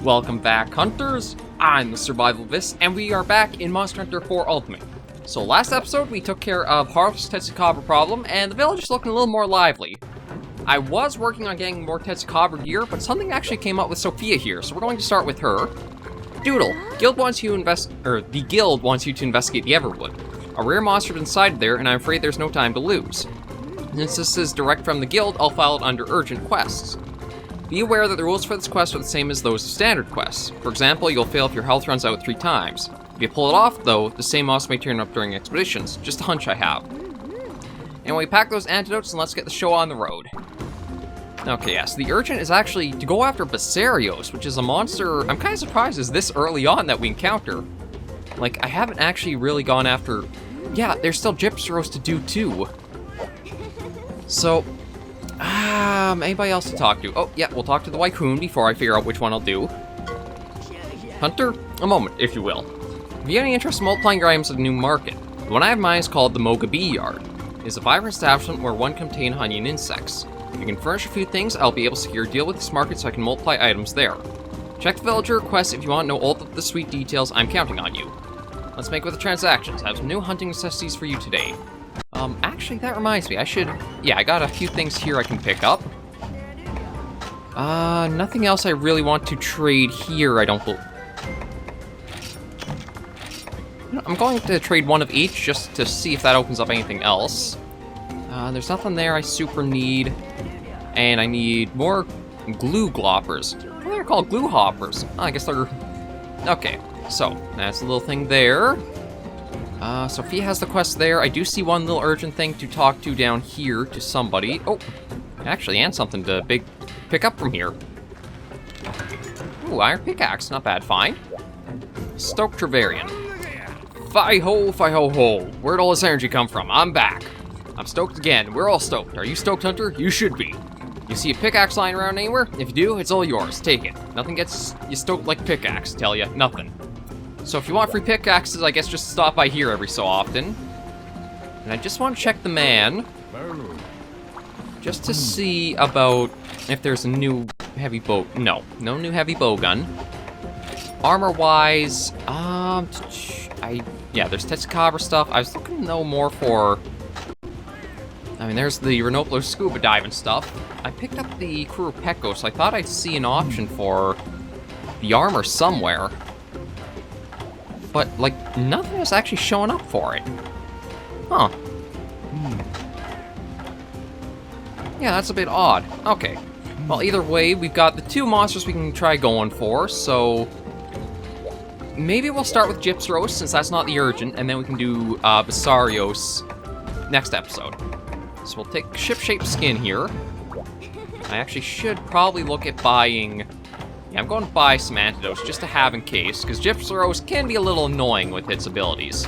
Welcome back, hunters! I'm the SurvivalVis, and we are back in Monster Hunter 4 Ultimate. So last episode, we took care of Harv's Tetsukabra problem, and the village is looking a little more lively. I was working on getting more Tetsukabra gear, but something actually came up with Sophia here, so we're going to start with her. Doodle, the guild wants you to investigate the Everwood. A rare monster inside there, and I'm afraid there's no time to lose. Since this is direct from the guild, I'll file it under urgent quests. Be aware that the rules for this quest are the same as those of standard quests. For example, you'll fail if your health runs out 3 times. If you pull it off, though, the same monster may turn up during expeditions. Just a hunch I have. Anyway, pack those antidotes and let's get the show on the road. Okay, yes, the urgent is actually to go after Gypceros, which is a monster I'm kind of surprised is this early on that we encounter. Like, I haven't actually really gone after... Yeah, there's still Gypceros to do too. So... anybody else to talk to? Oh, yeah, we'll talk to the Wycoon before I figure out which one I'll do. Hunter, a moment, if you will. If you have any interest in multiplying your items at a new market, the one I have in mind is called the Moga Bee Yard. It is a vibrant establishment where one can obtain honey and insects. If you can furnish a few things, I'll be able to secure a deal with this market so I can multiply items there. Check the villager requests if you want to know all of the sweet details. I'm counting on you. Let's make with the transactions. I have some new hunting necessities for you today. Actually, that reminds me, yeah, I got a few things here I can pick up. Nothing else I really want to trade here, I don't believe. I'm going to trade one of each just to see if that opens up anything else. There's nothing there I super need. And I need more glue gloppers. What are they called? Glue hoppers. Oh, I guess they're... Okay, so, that's a little thing there. Sophia has the quest there. I do see one little urgent thing to talk to down here to somebody. Oh, actually, and something to pick up from here. Ooh, iron pickaxe, not bad find. Stoke Trevelyan. Fi-ho, fi-ho-ho. Where'd all this energy come from? I'm back. I'm stoked again. We're all stoked. Are you stoked, Hunter? You should be. You see a pickaxe lying around anywhere? If you do, it's all yours. Take it. Nothing gets you stoked like pickaxe, tell ya. Nothing. So if you want free pickaxes, I guess just stop by here every so often. And I just want to check the man. Just to see about if there's a new heavy bow. No new heavy bow gun. Armor-wise, yeah, there's Tetsukabra stuff. I was looking to know more for... I mean, there's the Renopler scuba diving stuff. I picked up the Kurupeko, so I thought I'd see an option for the armor somewhere. But, like, nothing is actually showing up for it. Huh. Yeah, that's a bit odd. Okay. Well, either way, we've got the 2 monsters we can try going for, so... Maybe we'll start with Gypceros, since that's not the urgent, and then we can do Gypceros next episode. So we'll take ship-shaped skin here. I actually should probably look at buying... Yeah, I'm going to buy some antidotes just to have in case, because Gypceros can be a little annoying with its abilities.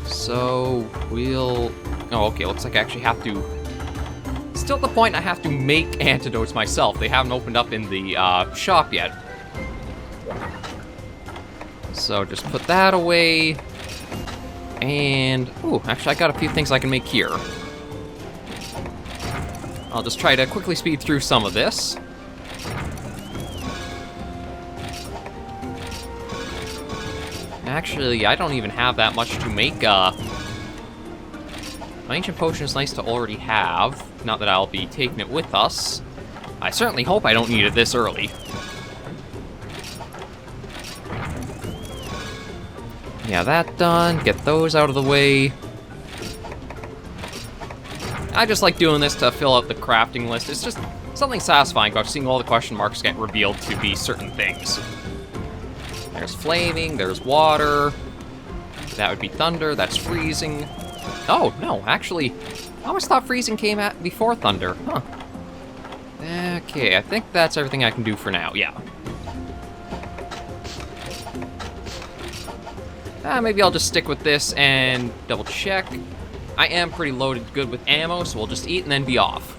So, we'll... Oh, okay, looks like I actually have to... Still at the point I have to make antidotes myself. They haven't opened up in the shop yet. So, just put that away. And... Ooh, actually I got a few things I can make here. I'll just try to quickly speed through some of this. Actually, I don't even have that much to make, My ancient potion is nice to already have. Not that I'll be taking it with us. I certainly hope I don't need it this early. Yeah, that done. Get those out of the way. I just like doing this to fill out the crafting list. It's just something satisfying about seeing all the question marks get revealed to be certain things. There's flaming, there's water. That would be thunder, that's freezing. Oh, no, actually, I always thought freezing came before thunder. Huh. Okay, I think that's everything I can do for now, yeah. Maybe I'll just stick with this and double check. I am pretty loaded good with ammo, so we'll just eat and then be off.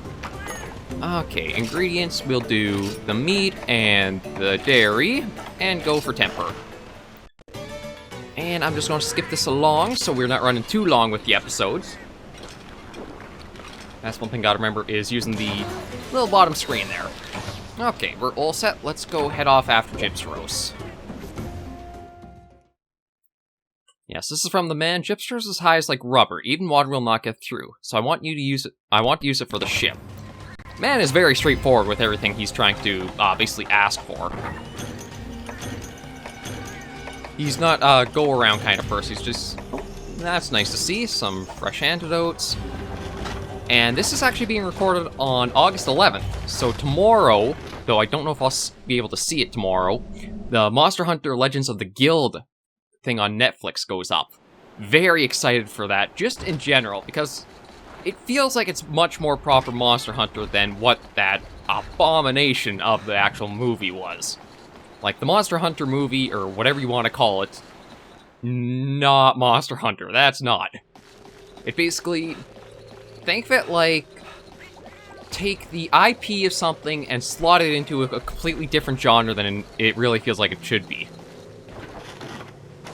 Okay, ingredients, we'll do the meat and the dairy, and go for temper. And I'm just going to skip this along, so we're not running too long with the episodes. That's one thing I gotta remember, is using the little bottom screen there. Okay, we're all set. Let's go head off after Gypceros. Yes, this is from the man. Gypceros is high as like rubber. Even water will not get through. So I want you to use it. I want to use it for the ship. Man is very straightforward with everything he's trying to basically ask for. He's not a go-around kind of person. He's just... Oh, that's nice to see. Some fresh antidotes. And this is actually being recorded on August 11th. So tomorrow, though I don't know if I'll be able to see it tomorrow, the Monster Hunter Legends of the Guild thing on Netflix goes up. Very excited for that, just in general, because it feels like it's much more proper Monster Hunter than what that abomination of the actual movie was. Like, the Monster Hunter movie, or whatever you want to call it, not Monster Hunter, that's not. It basically, think of it like, take the IP of something and slot it into a completely different genre than it really feels like it should be.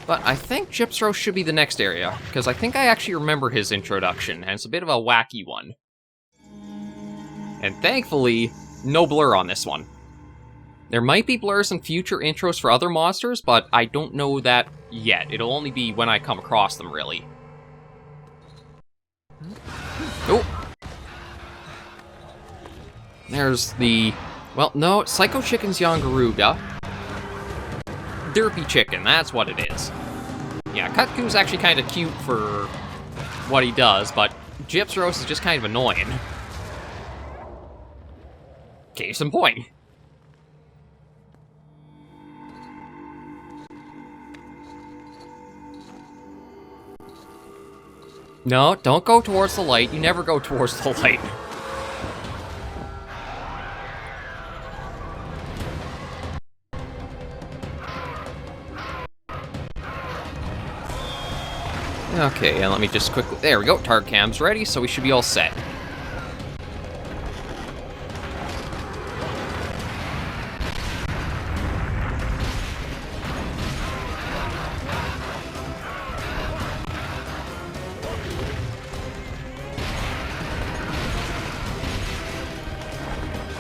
But I think Gypceros should be the next area, because I think I actually remember his introduction, and it's a bit of a wacky one. And thankfully, no blur on this one. There might be blurs in future intros for other monsters, but I don't know that yet. It'll only be when I come across them, really. Oh! There's the... Well, no, Psycho Chicken's Yian Garuga. Derpy Chicken, that's what it is. Yeah, Kut-ku's actually kind of cute for what he does, but Gypceros is just kind of annoying. Case in point. No, don't go towards the light. You never go towards the light. Okay, and let me just quickly... There we go, target cam's ready, so we should be all set.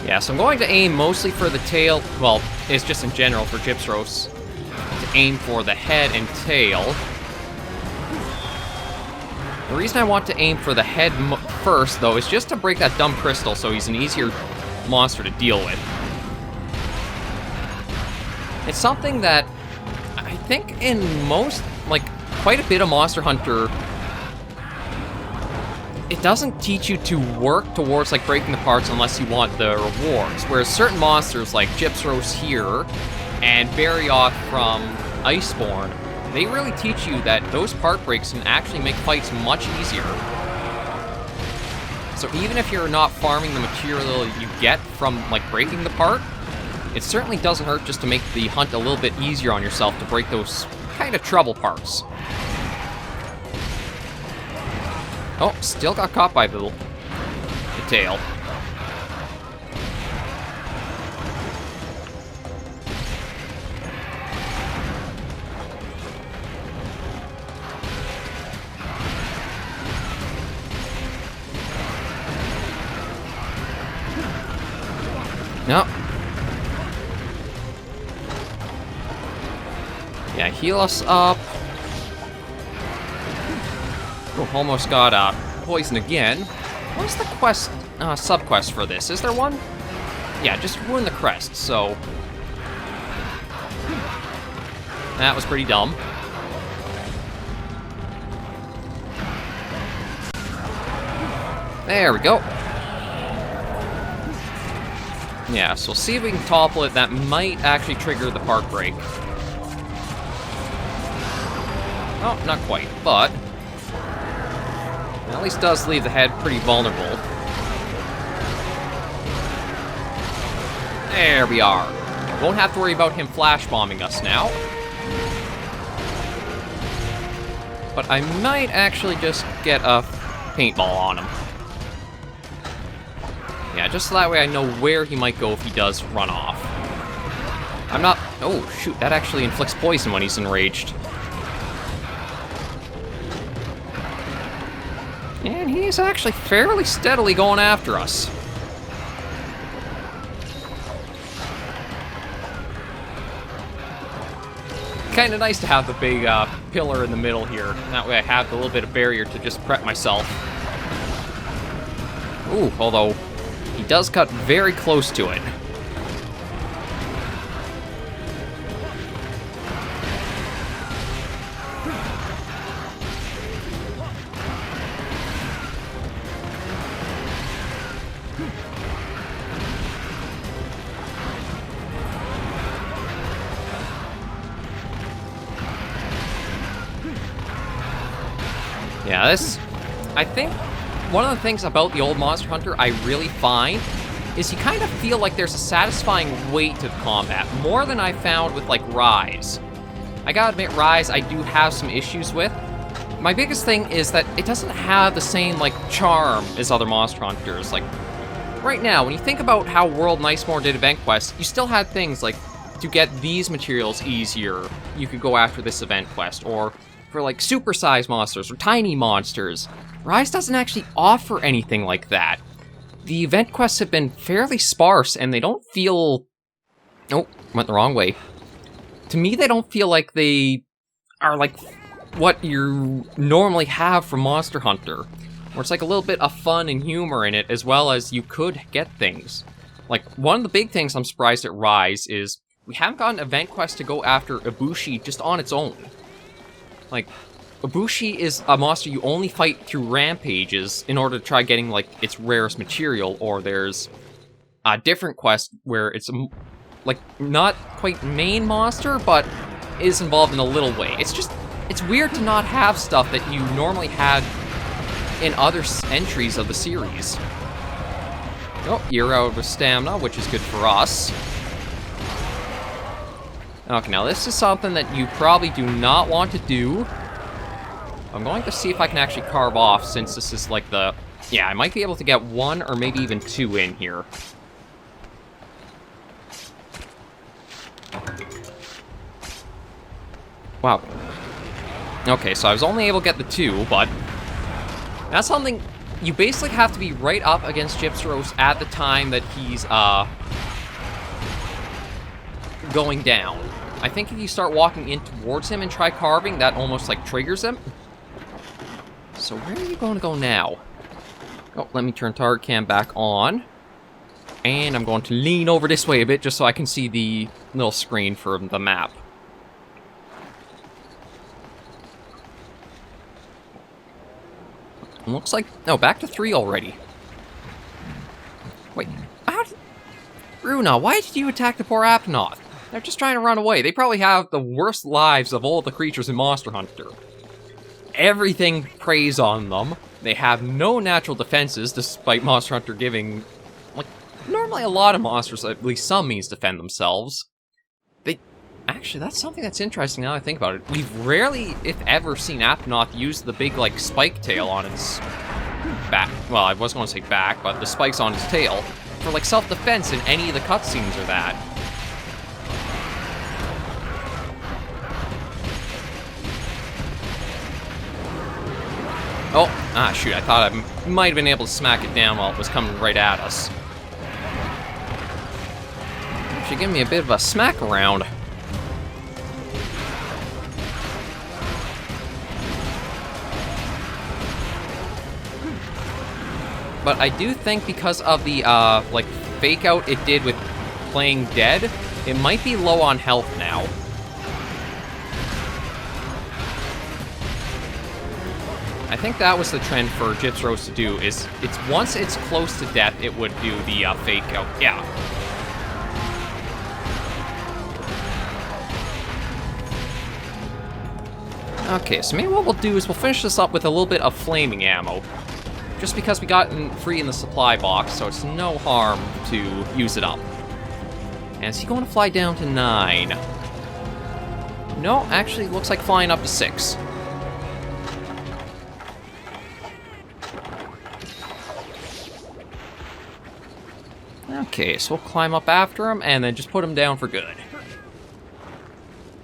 Yeah, so I'm going to aim mostly for the tail. Well, it's just in general for Gypceros to aim for the head and tail. The reason I want to aim for the head first, though, is just to break that dumb crystal so he's an easier monster to deal with. It's something that I think in most, like, quite a bit of Monster Hunter, it doesn't teach you to work towards, like, breaking the parts unless you want the rewards. Whereas certain monsters, like Gypceros here, and Barryoth from Iceborne, they really teach you that those part breaks can actually make fights much easier. So even if you're not farming the material you get from, like, breaking the part, it certainly doesn't hurt just to make the hunt a little bit easier on yourself to break those kind of trouble parts. Oh, still got caught by the tail. No. Yeah, heal us up. Oh, almost got poison again. What's the quest, sub-quest for this? Is there one? Yeah, just ruin the crest, so... That was pretty dumb. There we go. Yeah, so we'll see if we can topple it. That might actually trigger the part break. Oh, not quite, but... at least does leave the head pretty vulnerable. There we are. Won't have to worry about him flash bombing us now. But I might actually just get a paintball on him. Yeah, just so that way I know where he might go if he does run off. I'm not... Oh, shoot, that actually inflicts poison when he's enraged. And he's actually fairly steadily going after us. kind of nice to have the big pillar in the middle here. That way I have a little bit of barrier to just prep myself. Ooh, although he does cut very close to it. Yeah, I think one of the things about the old Monster Hunter I really find is you kind of feel like there's a satisfying weight to the combat, more than I found with, like, Rise. I gotta admit, Rise I do have some issues with. My biggest thing is that it doesn't have the same, like, charm as other Monster Hunters. Like, right now, when you think about how World and Iceborne did event quests, you still had things like, to get these materials easier, you could go after this event quest, or for, like, super-sized monsters or tiny monsters. Rise doesn't actually offer anything like that. The event quests have been fairly sparse, and they don't feel... Oh, went the wrong way. To me, they don't feel like they are, like, what you normally have from Monster Hunter, where it's, like, a little bit of fun and humor in it, as well as you could get things. Like, one of the big things I'm surprised at Rise is we haven't gotten event quests to go after Ibushi just on its own. Like, Ibushi is a monster you only fight through rampages in order to try getting, like, its rarest material, or there's a different quest where it's, like, not quite main monster, but is involved in a little way. It's weird to not have stuff that you normally had in other entries of the series. Oh, you're out of stamina, which is good for us. Okay, now this is something that you probably do not want to do. I'm going to see if I can actually carve off, since this is like the... Yeah, I might be able to get one or maybe even two in here. Wow. Okay, so I was only able to get the two, but... That's something... You basically have to be right up against Gypceros at the time that he's, going down. I think if you start walking in towards him and try carving, that almost, like, triggers him. So where are you going to go now? Oh, let me turn target cam back on. And I'm going to lean over this way a bit just so I can see the little screen for the map. It looks like... Oh, back to 3 already. Wait, Runa, why did you attack the poor Apnoth? They're just trying to run away. They probably have the worst lives of all the creatures in Monster Hunter. Everything preys on them. They have no natural defenses, despite Monster Hunter giving... Like, normally a lot of monsters, at least some means to defend themselves. Actually, that's something that's interesting now I think about it. We've rarely, if ever, seen Apnoth use the big, like, spike tail on its back. Well, I was going to say back, but the spikes on its tail. For, like, self-defense in any of the cutscenes or that. Oh, shoot, I thought I might have been able to smack it down while it was coming right at us. Should give me a bit of a smack around. But I do think because of the, like, fake out it did with playing dead, it might be low on health now. I think that was the trend for Gypceros to do, is once it's close to death, it would do the fake out. Yeah. Okay, so maybe what we'll do is we'll finish this up with a little bit of flaming ammo. Just because we got it free in the supply box, so it's no harm to use it up. And is he going to fly down to 9? No, actually it looks like flying up to 6. Okay, so we'll climb up after him and then just put him down for good.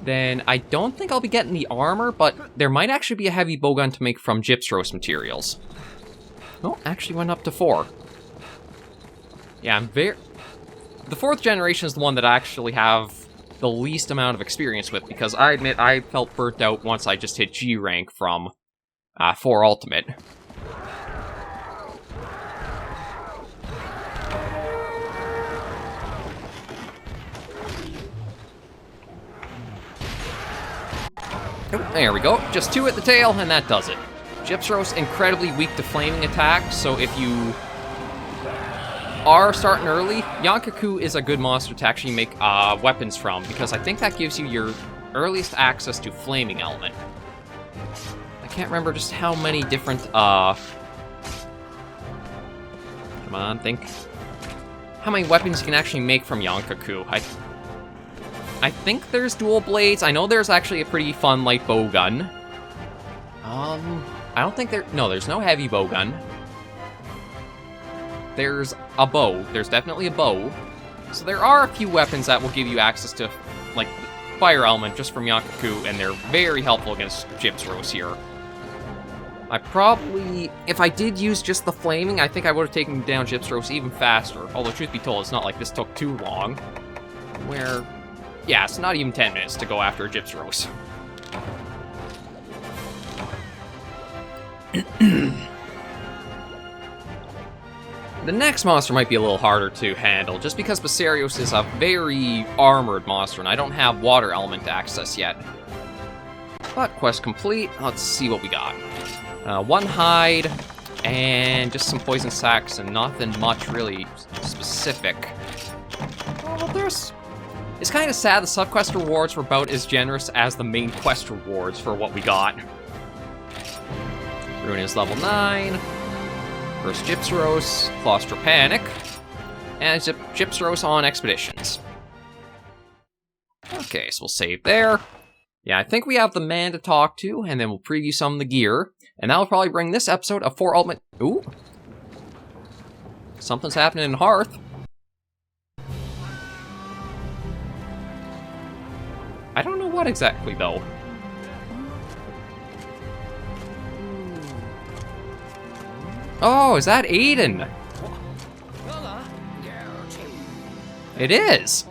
Then I don't think I'll be getting the armor, but there might actually be a heavy bowgun to make from Gypceros materials. Oh, actually went up to 4. Yeah, I'm very... The 4th generation is the one that I actually have the least amount of experience with, because I admit I felt burnt out once I just hit G rank from 4 Ultimate. Oh, there we go. Just 2 at the tail, and that does it. Gypceros incredibly weak to flaming attacks, so if you are starting early, Yian Kut-ku is a good monster to actually make weapons from, because I think that gives you your earliest access to flaming element. I can't remember just how many different, come on, think. How many weapons you can actually make from Yian Kut-ku. I think there's dual blades. I know there's actually a pretty fun light bow gun. I don't think there's no heavy bow gun. There's a bow. There's definitely a bow. So there are a few weapons that will give you access to, like, fire element just from Yian Kut-ku, and they're very helpful against Gypceros here. I probably, if I did use just the flaming, I think I would have taken down Gypceros even faster. Although, truth be told, it's not like this took too long. Where, yeah, it's not even 10 minutes to go after a Gypceros. The next monster might be a little harder to handle, just because Gypceros is a very armored monster, and I don't have water element access yet. But quest complete. Let's see what we got. 1 hide, and just some poison sacks, and nothing much really specific. Oh, it's kind of sad the subquest rewards were about as generous as the main quest rewards for what we got. Ruin is level 9. First Gypceros, Claustropanic, and Gypceros on expeditions. Okay, so we'll save there. Yeah, I think we have the man to talk to, and then we'll preview some of the gear, and that'll probably bring this episode of 4 Ultimate... Ooh! Something's happening in Hearth. I don't know what exactly, though. Oh, is that Aiden? It is!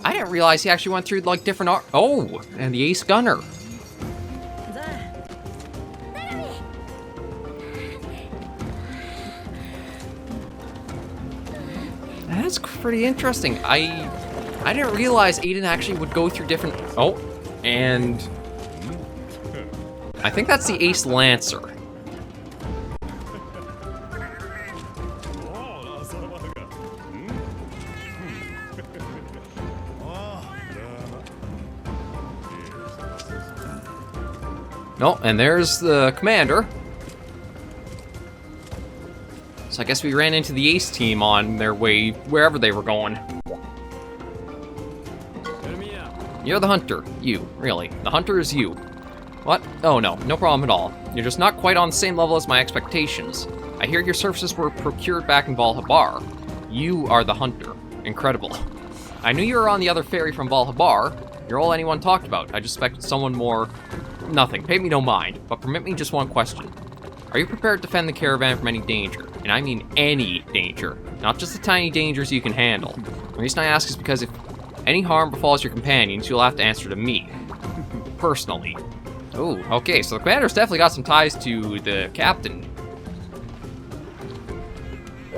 I didn't realize he actually went through, like, different oh, and the Ace Gunner. That's pretty interesting. I didn't realize Aiden actually would go through different... Oh, and... I think that's the Ace Lancer. No, and there's the commander. So I guess we ran into the Ace team on their way wherever they were going. You're the hunter. You, really. The hunter is you. What? Oh no, no problem at all. You're just not quite on the same level as my expectations. I hear your services were procured back in Valhabar. You are the hunter. Incredible. I knew you were on the other ferry from Valhabar. You're all anyone talked about. I just expected someone more... Nothing. Pay me no mind. But permit me just one question. Are you prepared to defend the caravan from any danger? And I mean any danger. Not just the tiny dangers you can handle. The reason I ask is because if any harm befalls your companions, you'll have to answer to me. Personally. Oh, okay, so the commander's definitely got some ties to the captain.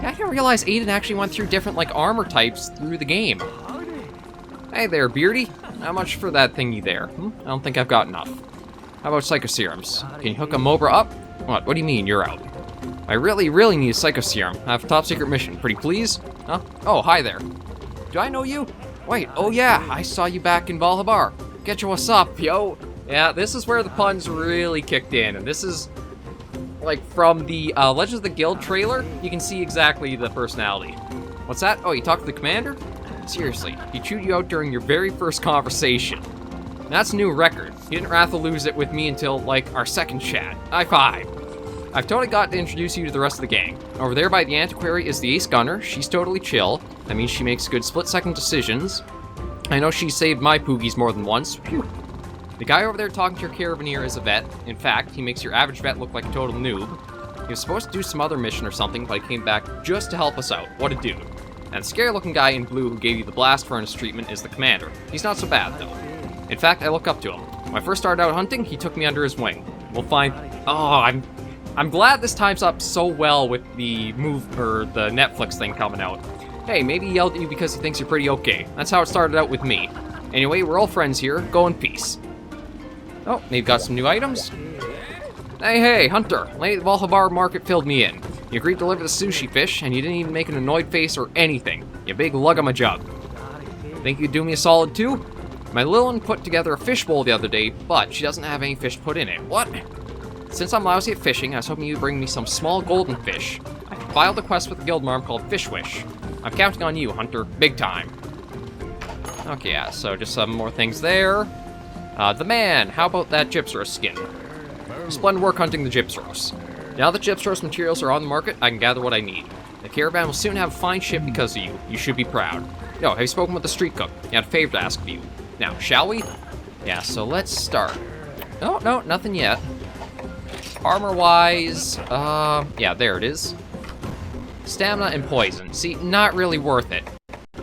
I didn't realize Aiden actually went through different, like, armor types through the game. Hey there, Beardy. How much for that thingy there? I don't think I've got enough. How about Psychoserums? Can you hook a Mobra up? What do you mean, you're out? I really need a Psychoserum. I have a top secret mission. Pretty please? Huh? Oh, hi there. Do I know you? Wait, oh yeah, I saw you back in Valhabar. Get you what's up, yo. Yeah, this is where the puns really kicked in, and this is, like, from the Legends of the Guild trailer, you can see exactly the personality. What's that? Oh, you talked to the commander? Seriously, he chewed you out during your very first conversation. That's a new record. He didn't rather lose it with me until, like, our second chat. High five. I've totally got to introduce you to the rest of the gang. Over there by the Antiquary is the Ace Gunner. She's totally chill. That means she makes good split-second decisions. I know she saved my poogies more than once. Phew. The guy over there talking to your caravaneer is a vet. In fact, he makes your average vet look like a total noob. He was supposed to do some other mission or something, but he came back just to help us out. What a dude. And the scary-looking guy in blue who gave you the blast furnace treatment is the commander. He's not so bad, though. In fact, I look up to him. When I first started out hunting, he took me under his wing. We'll find... Oh, I'm glad this times up so well with the the Netflix thing coming out. Hey, maybe he yelled at you because he thinks you're pretty okay. That's how it started out with me. Anyway, we're all friends here. Go in peace. Oh, they've got some new items. Hey, Hunter. Lady at the Valhavar market filled me in. You agreed to deliver the sushi fish, and you didn't even make an annoyed face or anything. You big lug-a-ma-jug. Think you'd do me a solid too? My Lilin put together a fishbowl the other day, but she doesn't have any fish put in it. What? Since I'm lousy at fishing, I was hoping you'd bring me some small golden fish. I filed a quest with the guild marm called Fish Wish. I'm counting on you, Hunter. Big time. Okay, yeah, so just some more things there. The man, how about that Gypceros skin? Splendid work hunting the Gypceros. Now that Gypceros materials are on the market, I can gather what I need. The caravan will soon have a fine ship because of you. You should be proud. Yo, have you spoken with the street cook? He had a favor to ask of you. Now, shall we? Yeah, so let's start. Oh, no, nothing yet. Armor-wise, yeah, there it is. Stamina and poison. See, not really worth it.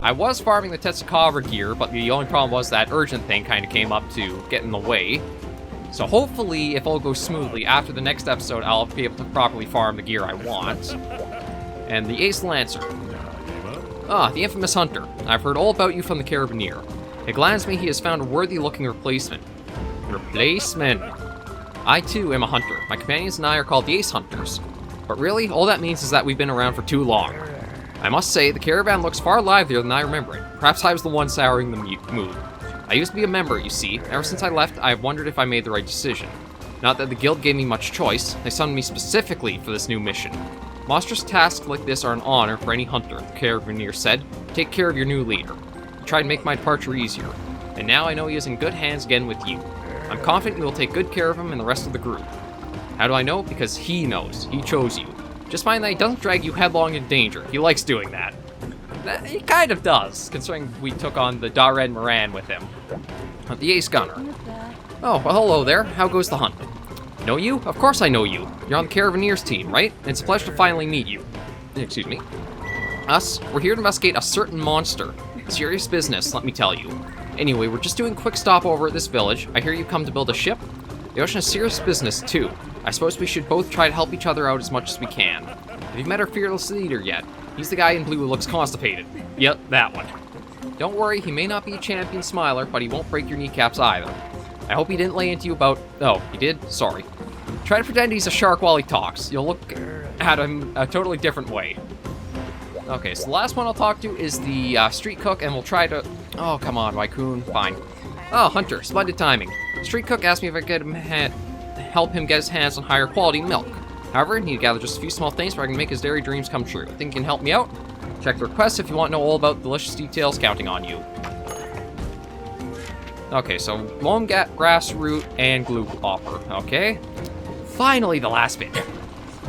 I was farming the Tetsukava gear, but the only problem was that urgent thing kind of came up to get in the way. So hopefully, if all goes smoothly, after the next episode, I'll be able to properly farm the gear I want. And the Ace Lancer. Ah, the infamous Hunter. I've heard all about you from the Carabineer. It glads me he has found a worthy-looking replacement. Replacement. I, too, am a hunter. My companions and I are called the Ace Hunters. But really, all that means is that we've been around for too long. I must say, the caravan looks far livelier than I remember it. Perhaps I was the one souring the mood. I used to be a member, you see. Ever since I left, I have wondered if I made the right decision. Not that the guild gave me much choice. They summoned me specifically for this new mission. Monstrous tasks like this are an honor for any hunter, the Carabineer said. Take care of your new leader. He tried to make my departure easier. And now I know he is in good hands again with you. I'm confident you will take good care of him and the rest of the group. How do I know? Because he knows. He chose you. Just find that he doesn't drag you headlong into danger. He likes doing that. He kind of does, considering we took on the Dared Moran with him. The Ace Gunner. Oh, well, hello there. How goes the hunt? Know you? Of course I know you. You're on the Carabineers team, right? It's a pleasure to finally meet you. Excuse me. Us? We're here to investigate a certain monster. Serious business, let me tell you. Anyway, we're just doing a quick stopover at this village. I hear you come to build a ship. The ocean is serious business, too. I suppose we should both try to help each other out as much as we can. Have you met our fearless leader yet? He's the guy in blue who looks constipated. Yep, that one. Don't worry, he may not be a champion smiler, but he won't break your kneecaps either. I hope he didn't lay into you about... Oh, he did? Sorry. Try to pretend he's a shark while he talks. You'll look at him a totally different way. Okay, so the last one I'll talk to is the street cook, and we'll try to... Oh, come on, Raikkoon. Fine. Oh, Hunter, splendid timing. The street cook asked me if I could help him get his hands on higher quality milk. However, I need to gather just a few small things so I can make his dairy dreams come true. Think you can help me out? Check the request if you want to know all about delicious details. Counting on you. Okay, so loam grass root and glue hopper. Okay. Finally, the last bit.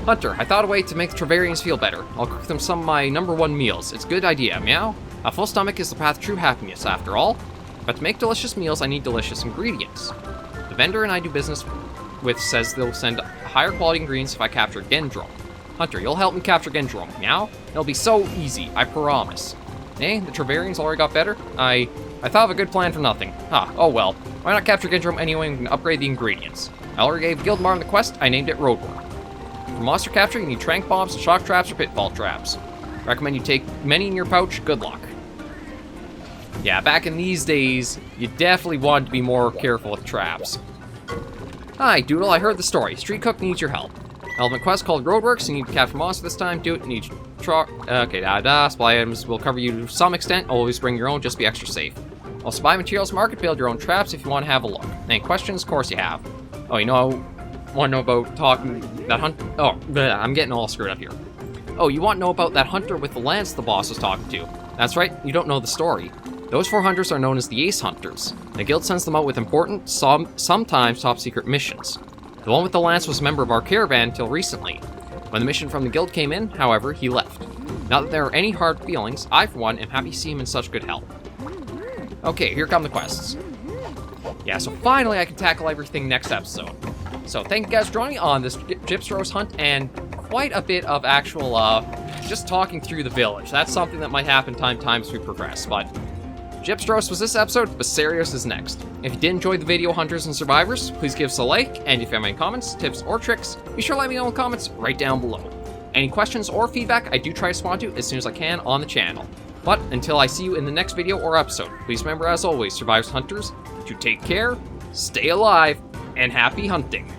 Hunter, I thought a way to make the Travarians feel better. I'll cook them some of my #1 meals. It's a good idea, meow? A full stomach is the path to true happiness, after all. But to make delicious meals, I need delicious ingredients. The vendor and I do business with says they'll send higher quality ingredients if I capture Gendrome. Hunter, you'll help me capture Gendrome, meow? It'll be so easy, I promise. Eh, the Travarians already got better? I thought of a good plan for nothing. Oh well. Why not capture Gendrome anyway and upgrade the ingredients? I already gave Guildmarm the quest, I named it Roadwork. For monster capture, you need trank bombs, shock traps, or pitfall traps. Recommend you take many in your pouch, good luck. Yeah, back in these days, you definitely wanted to be more careful with traps. Hi, Doodle, I heard the story. Street Cook needs your help. Element quest called Roadworks, you need to capture monster this time, do it in each truck. Okay, supply items will cover you to some extent, always bring your own, just be extra safe. Also buy materials market, build your own traps if you want to have a look. Any questions? Of course you have. Oh, you know, want to know about talking, that hunt? Oh, I'm getting all screwed up here. Oh, you want to know about that hunter with the lance the boss was talking to? That's right, you don't know the story. Those 4 hunters are known as the Ace Hunters. The guild sends them out with important, sometimes top-secret missions. The one with the lance was a member of our caravan until recently. When the mission from the guild came in, however, he left. Not that there are any hard feelings, I, for one, am happy to see him in such good health. Okay, here come the quests. Yeah, so finally I can tackle everything next episode. So thank you guys for joining me on this Gypceros hunt, and quite a bit of actual just talking through the village. That's something that might happen time as we progress, but Gypceros was this episode, Gypceros is next. If you did enjoy the video, Hunters and Survivors, please give us a like, and if you have any comments, tips, or tricks, be sure to let me know in the comments right down below. Any questions or feedback, I do try to respond to as soon as I can on the channel. But until I see you in the next video or episode, please remember, as always, Survivors Hunters, to take care, stay alive, and happy hunting.